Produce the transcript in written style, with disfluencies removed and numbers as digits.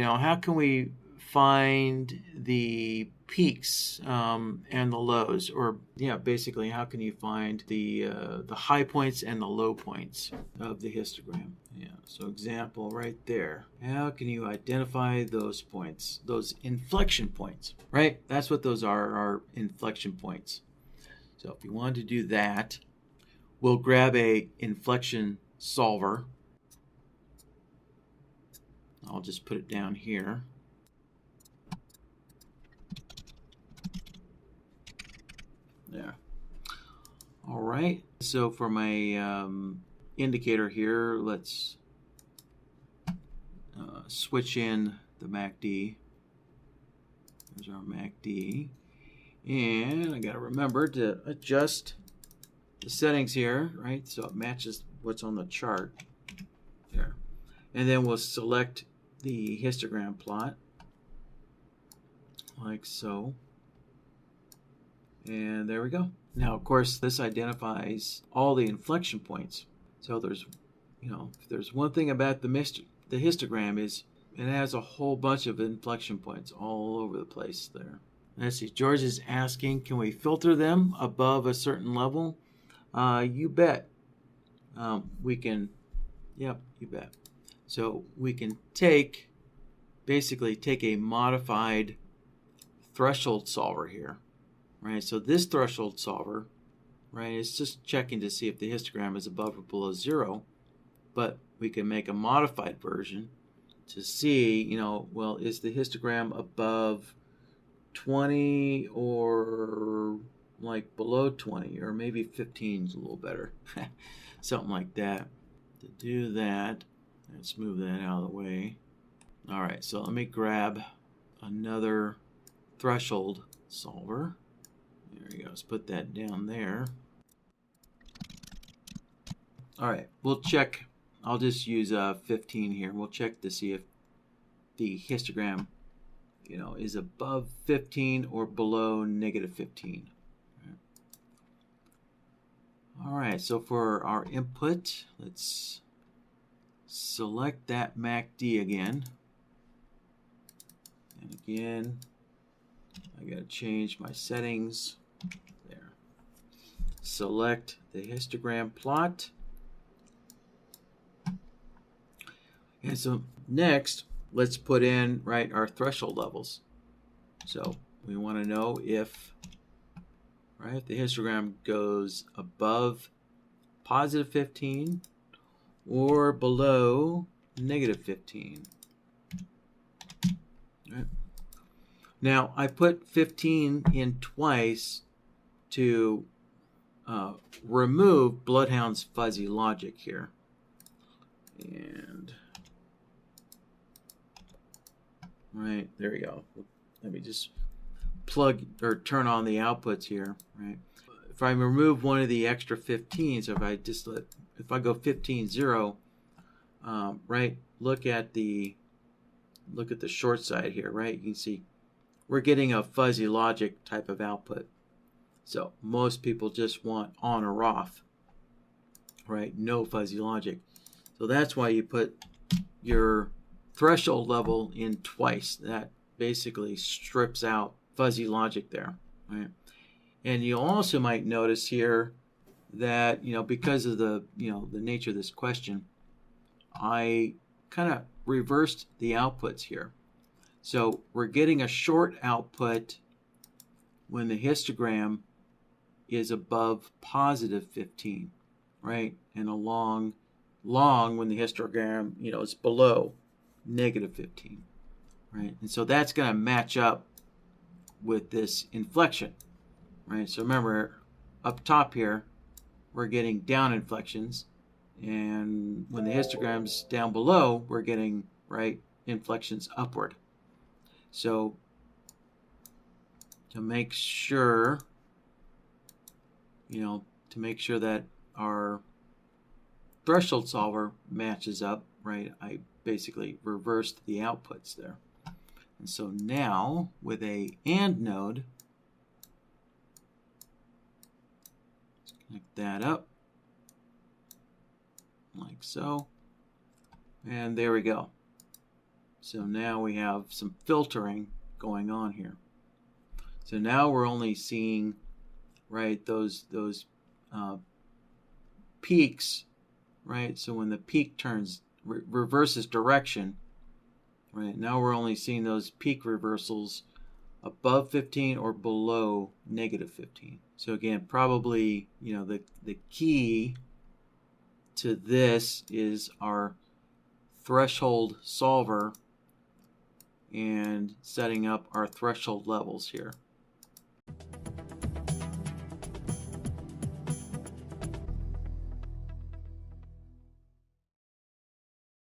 how can we find the peaks and the lows, or basically how can you find the high points and the low points of the histogram? So example right there. How can you identify those points, those inflection points, right? That's what those are inflection points. So if you want to do that, we'll grab a inflection solver. I'll just put it down here. There. All right. So for my indicator here, let's switch in the MACD. There's our MACD. And I got to remember to adjust the settings here, right? So it matches what's on the chart there. And then we'll select the histogram plot like so. And there we go. Now, of course, this identifies all the inflection points. So there's, if there's one thing about the histogram is it has a whole bunch of inflection points all over the place there. Let's see, George is asking, can we filter them above a certain level? You bet. We can, yep, you bet. So we can basically take a modified threshold solver here, right? So this threshold solver, right, is just checking to see if the histogram is above or below 0, but we can make a modified version to see, well, is the histogram above 20 or like below 20, or maybe 15 is a little better. Something like that. To do that, let's move that out of the way. All right, so let me grab another threshold solver. There we go. Let's put that down there. All right, we'll check. I'll just use 15 here. We'll check to see if the histogram, is above 15 or below -15. All right, so for our input, let's select that MACD again. And again, I got to change my settings there. Select the histogram plot. And so next, let's put in, right, our threshold levels. So we want to know if, right, the histogram goes above +15 or below -15. Right. Now I put 15 in twice to remove BloodHound's fuzzy logic here. And right, there we go. Let me just plug or turn on the outputs here, right? If I remove one of the extra 15s, if I go 15 0, right, look at the short side here, right? You can see we're getting a fuzzy logic type of output. So most people just want on or off, right? No fuzzy logic. So that's why you put your threshold level in twice. That basically strips out fuzzy logic there, right? And you also might notice here that, because of the nature of this question, I kind of reversed the outputs here. So we're getting a short output when the histogram is above +15, right? And a long when the histogram, is below -15, right? And so that's going to match up with this inflection, right? So remember, up top here, we're getting down inflections, and when the histogram's down below, we're getting, right, inflections upward. So to make sure, that our threshold solver matches up, right, I basically reversed the outputs there. And so now with a AND node, let's connect that up like so, and there we go. So now we have some filtering going on here. So now we're only seeing, right, those peaks, right? So when the peak turns, reverses direction, right? Now we're only seeing those peak reversals above 15 or below negative 15. So again, probably, the key to this is our threshold solver and setting up our threshold levels here.